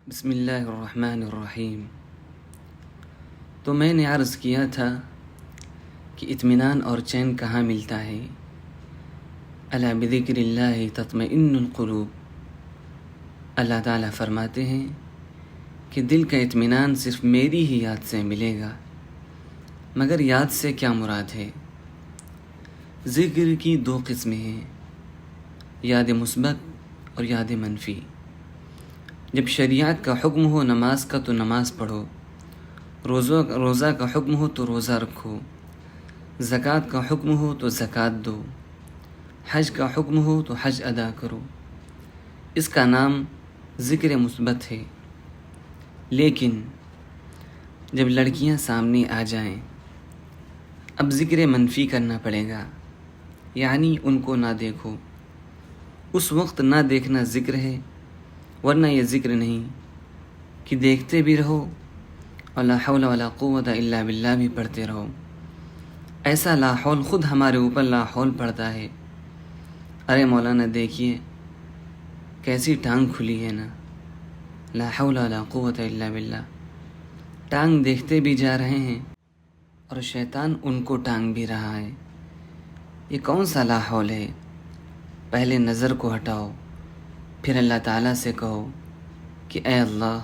بسم اللہ الرحمن الرحیم۔ تو میں نے عرض کیا تھا کہ اطمینان اور چین کہاں ملتا ہے؟ الا بذکر اللہ تطمئن القلوب۔ اللہ تعالیٰ فرماتے ہیں کہ دل کا اطمینان صرف میری ہی یاد سے ملے گا۔ مگر یاد سے کیا مراد ہے؟ ذکر کی دو قسمیں ہیں، یاد مثبت اور یاد منفی۔ جب شریعت کا حکم ہو نماز کا تو نماز پڑھو، روزہ کا حکم ہو تو روزہ رکھو، زکوٰۃ کا حکم ہو تو زکوٰۃ دو، حج کا حکم ہو تو حج ادا کرو۔ اس کا نام ذکر مثبت ہے۔ لیکن جب لڑکیاں سامنے آ جائیں اب ذکر منفی کرنا پڑے گا، یعنی ان کو نہ دیکھو۔ اس وقت نہ دیکھنا ذکر ہے، ورنہ یہ ذکر نہیں کہ دیکھتے بھی رہو اور لا حول ولا قوت الا باللہ بھی پڑھتے رہو۔ ایسا لا حول خود ہمارے اوپر لا حول پڑتا ہے۔ ارے مولانا دیکھیے کیسی ٹانگ کھلی ہے نا، لا حول ولا قوت الا باللہ۔ ٹانگ دیکھتے بھی جا رہے ہیں اور شیطان ان کو ٹانگ بھی رہا ہے۔ یہ کون سا لا حول ہے؟ پہلے نظر کو ہٹاؤ، پھر اللہ تعالیٰ سے کہو کہ اے اللہ،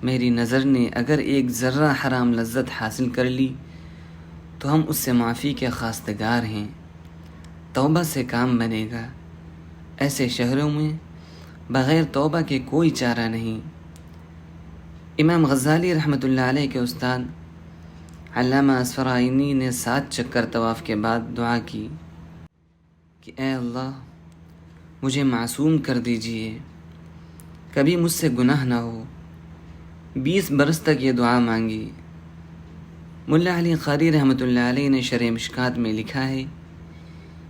میری نظر نے اگر ایک ذرہ حرام لذت حاصل کر لی تو ہم اس سے معافی کے خواستگار ہیں۔ توبہ سے کام بنے گا۔ ایسے شہروں میں بغیر توبہ کے کوئی چارہ نہیں۔ امام غزالی رحمۃ اللہ علیہ کے استاد علامہ اصفرائینی نے 7 چکر طواف کے بعد دعا کی کہ اے اللہ، مجھے معصوم کر دیجئے، کبھی مجھ سے گناہ نہ ہو۔ 20 برس تک یہ دعا مانگی۔ ملا علی قاری رحمۃ اللہ علیہ نے شرح مشکات میں لکھا ہے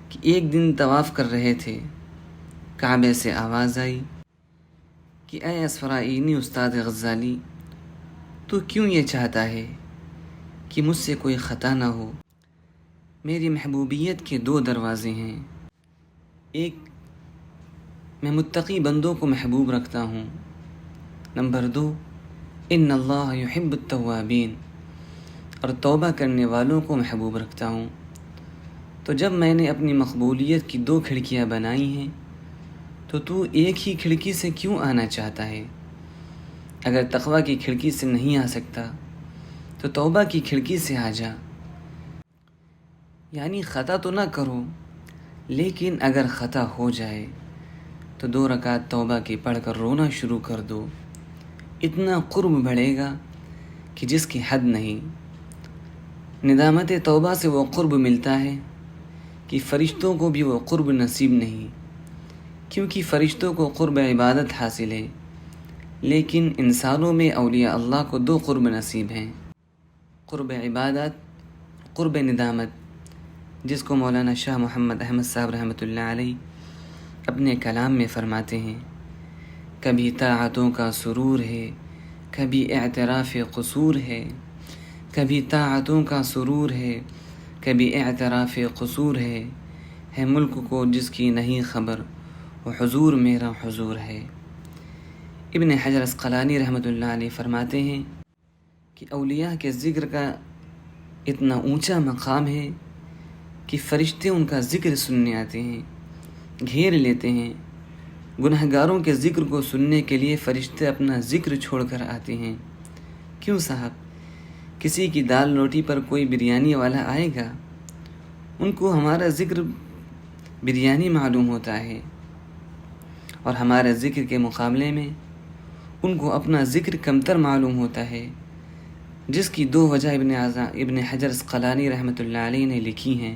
کہ ایک دن طواف کر رہے تھے، کعبے سے آواز آئی کہ اے اصفرائینی استاد غزالی، تو کیوں یہ چاہتا ہے کہ مجھ سے کوئی خطا نہ ہو؟ میری محبوبیت کے 2 دروازے ہیں، ایک میں متقی بندوں کو محبوب رکھتا ہوں، نمبر 2 ان اللہ یحب التوابین، اور توبہ کرنے والوں کو محبوب رکھتا ہوں۔ تو جب میں نے اپنی مقبولیت کی 2 کھڑکیاں بنائی ہیں تو ایک ہی کھڑکی سے کیوں آنا چاہتا ہے؟ اگر تقویٰ کی کھڑکی سے نہیں آ سکتا تو توبہ کی کھڑکی سے آ جا۔ یعنی خطا تو نہ کرو، لیکن اگر خطا ہو جائے تو 2 رکعت توبہ کی پڑھ کر رونا شروع کر دو۔ اتنا قرب بڑھے گا کہ جس کی حد نہیں۔ ندامت توبہ سے وہ قرب ملتا ہے کہ فرشتوں کو بھی وہ قرب نصیب نہیں، کیونکہ فرشتوں کو قرب عبادت حاصل ہے، لیکن انسانوں میں اولیاء اللہ کو 2 قرب نصیب ہیں، قرب عبادت، قرب ندامت، جس کو مولانا شاہ محمد احمد صاحب رحمۃ اللہ علیہ اپنے کلام میں فرماتے ہیں، کبھی طاعتوں کا سرور ہے، کبھی اعتراف قصور ہے، کبھی طاعتوں کا سرور ہے، کبھی اعتراف قصور ہے ملک کو جس کی نہیں خبر، وہ حضور میرا حضور ہے۔ ابن حجر عسقلانی رحمۃ اللہ علیہ فرماتے ہیں کہ اولیاء کے ذکر کا اتنا اونچا مقام ہے کہ فرشتے ان کا ذکر سننے آتے ہیں، گھیر لیتے ہیں۔ گنہگاروں کے ذکر کو سننے کے لیے فرشتے اپنا ذکر چھوڑ کر آتے ہیں۔ کیوں صاحب؟ کسی کی دال روٹی پر کوئی بریانی والا آئے گا، ان کو ہمارا ذکر بریانی معلوم ہوتا ہے، اور ہمارے ذکر کے مقابلے میں ان کو اپنا ذکر کمتر معلوم ہوتا ہے، جس کی 2 وجہ ابن حجر عسقلانی رحمۃ اللہ علیہ نے لکھی ہیں۔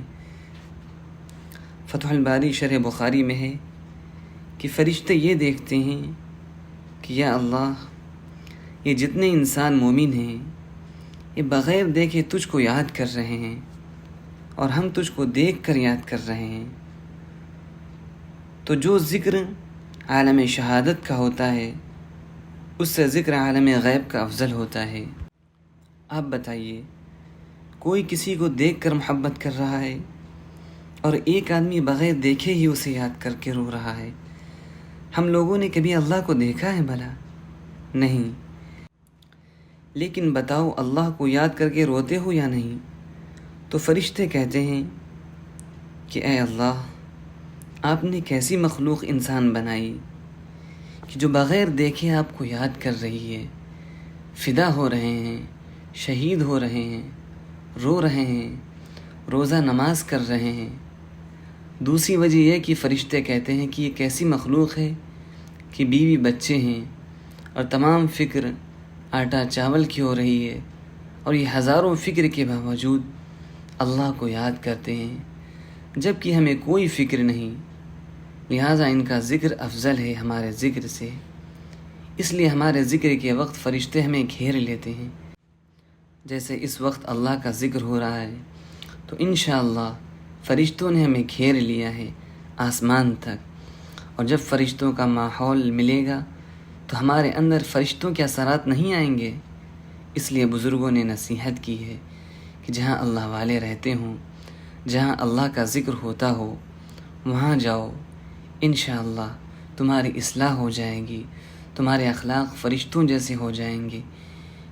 فتح الباری شرح بخاری میں ہے کہ فرشتے یہ دیکھتے ہیں کہ یا اللہ، یہ جتنے انسان مومن ہیں یہ بغیر دیکھے تجھ کو یاد کر رہے ہیں، اور ہم تجھ کو دیکھ کر یاد کر رہے ہیں۔ تو جو ذکر عالم شہادت کا ہوتا ہے اس سے ذکر عالم غیب کا افضل ہوتا ہے۔ آپ بتائیے، کوئی کسی کو دیکھ کر محبت کر رہا ہے اور ایک آدمی بغیر دیکھے ہی اسے یاد کر کے رو رہا ہے۔ ہم لوگوں نے کبھی اللہ کو دیکھا ہے بھلا؟ نہیں، لیکن بتاؤ اللہ کو یاد کر کے روتے ہو یا نہیں؟ تو فرشتے کہتے ہیں کہ اے اللہ، آپ نے کیسی مخلوق انسان بنائی کہ جو بغیر دیکھے آپ کو یاد کر رہی ہے، فدا ہو رہے ہیں، شہید ہو رہے ہیں، رو رہے ہیں، روزہ نماز کر رہے ہیں۔ دوسری وجہ یہ کہ فرشتے کہتے ہیں کہ یہ کیسی مخلوق ہے کہ بیوی بچے ہیں اور تمام فکر آٹا چاول کی ہو رہی ہے، اور یہ ہزاروں فکر کے باوجود اللہ کو یاد کرتے ہیں، جب کہ ہمیں کوئی فکر نہیں، لہٰذا ان کا ذکر افضل ہے ہمارے ذکر سے۔ اس لیے ہمارے ذکر کے وقت فرشتے ہمیں گھیر لیتے ہیں۔ جیسے اس وقت اللہ کا ذکر ہو رہا ہے تو انشاءاللہ فرشتوں نے ہمیں گھیر لیا ہے آسمان تک، اور جب فرشتوں کا ماحول ملے گا تو ہمارے اندر فرشتوں کے اثرات نہیں آئیں گے۔ اس لیے بزرگوں نے نصیحت کی ہے کہ جہاں اللہ والے رہتے ہوں، جہاں اللہ کا ذکر ہوتا ہو، وہاں جاؤ، انشاءاللہ تمہاری اصلاح ہو جائے گی، تمہارے اخلاق فرشتوں جیسے ہو جائیں گے،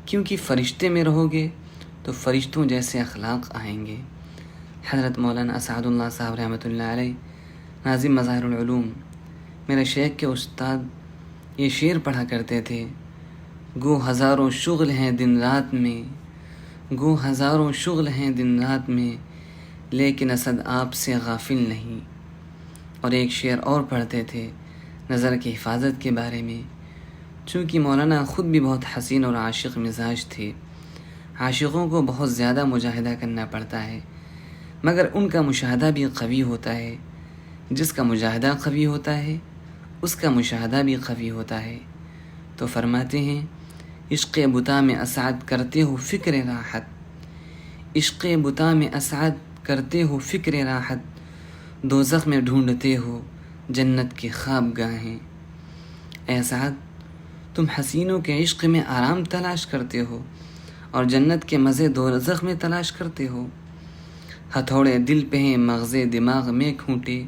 کیونکہ فرشتے میں رہو گے تو فرشتوں جیسے اخلاق آئیں گے۔ حضرت مولانا اسعد اللہ صاحب رحمۃ اللہ علیہ، ناظم مظاہر العلوم، میرے شیخ کے استاد، یہ شعر پڑھا کرتے تھے: گو ہزاروں شغل ہیں دن رات میں، گو ہزاروں شغل ہیں دن رات میں، لیکن اسد آپ سے غافل نہیں۔ اور ایک شعر اور پڑھتے تھے نظر کی حفاظت کے بارے میں، چونکہ مولانا خود بھی بہت حسین اور عاشق مزاج تھے، عاشقوں کو بہت زیادہ مجاہدہ کرنا پڑتا ہے، مگر ان کا مشاہدہ بھی قوی ہوتا ہے۔ جس کا مجاہدہ قوی ہوتا ہے اس کا مشاہدہ بھی قوی ہوتا ہے۔ تو فرماتے ہیں: عشق بتا میں اسعد کرتے ہو فکر راحت، عشق بتا میں اسعد کرتے ہو فکر راحت، دوزخ میں ڈھونڈتے ہو جنت کے خواب گاہیں۔ اے سعد، تم حسینوں کے عشق میں آرام تلاش کرتے ہو اور جنت کے مزے دوزخ میں تلاش کرتے ہو۔ ہتھوڑے دل پہ ہیں مغزے دماغ میں کھوٹے،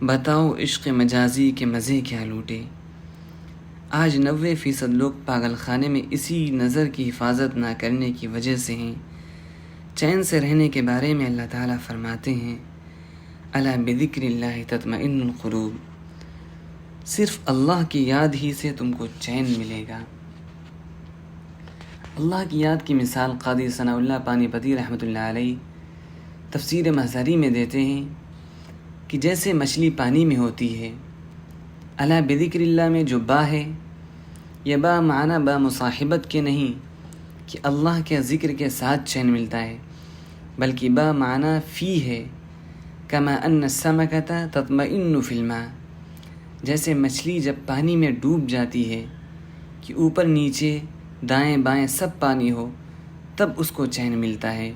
بتاؤ عشق مجازی کے مزے کیا لوٹے۔ آج 90% لوگ پاگل خانے میں اسی نظر کی حفاظت نہ کرنے کی وجہ سے ہیں۔ چین سے رہنے کے بارے میں اللہ تعالیٰ فرماتے ہیں: الا بذکر اللہ تطمئن القلوب، صرف اللہ کی یاد ہی سے تم کو چین ملے گا۔ اللہ کی یاد کی مثال قاضی ثناء اللہ پانی پتی رحمۃ اللہ علیہ تفسیر مظہری میں دیتے ہیں کہ جیسے مچھلی پانی میں ہوتی ہے، الا بذکر اللہ میں جو با ہے، یہ با معنی با مصاحبت کے نہیں کہ اللہ کے ذکر کے ساتھ چین ملتا ہے، بلکہ با معنی فی ہے، کما ان السمکۃ تطمئن فی الماء، جیسے مچھلی جب پانی میں ڈوب جاتی ہے کہ اوپر نیچے دائیں بائیں سب پانی ہو تب اس کو چین ملتا ہے۔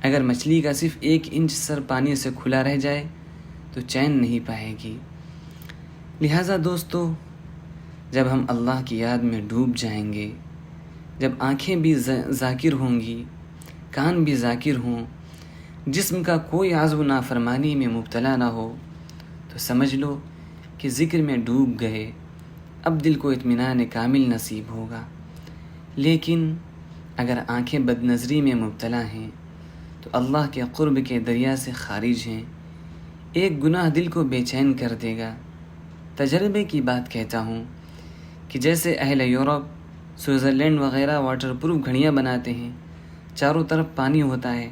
اگر مچھلی کا صرف 1 انچ سر پانی سے کھلا رہ جائے تو چین نہیں پائے گی۔ لہٰذا دوستو، جب ہم اللہ کی یاد میں ڈوب جائیں گے، جب آنکھیں بھی ذاکر ہوں گی، کان بھی ذاکر ہوں، جسم کا کوئی عزو نافرمانی میں مبتلا نہ ہو، تو سمجھ لو کہ ذکر میں ڈوب گئے، اب دل کو اطمینان کامل نصیب ہوگا۔ لیکن اگر آنکھیں بد نظری میں مبتلا ہیں تو اللہ کے قرب کے دریا سے خارج ہیں، ایک گناہ دل کو بے چین کر دے گا۔ تجربے کی بات کہتا ہوں کہ جیسے اہل یورپ، سوئٹزرلینڈ وغیرہ واٹر پروف گھڑیاں بناتے ہیں، چاروں طرف پانی ہوتا ہے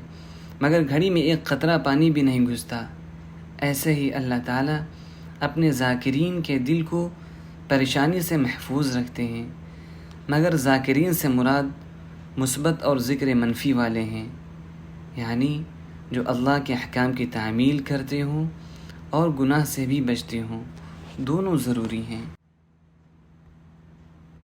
مگر گھڑی میں ایک قطرہ پانی بھی نہیں گھستا، ایسے ہی اللہ تعالیٰ اپنے ذاکرین کے دل کو پریشانی سے محفوظ رکھتے ہیں، مگر ذاکرین سے مراد مثبت اور ذکر منفی والے ہیں، یعنی جو اللہ کے احکام کی تعمیل کرتے ہوں اور گناہ سے بھی بچتے ہوں، دونوں ضروری ہیں۔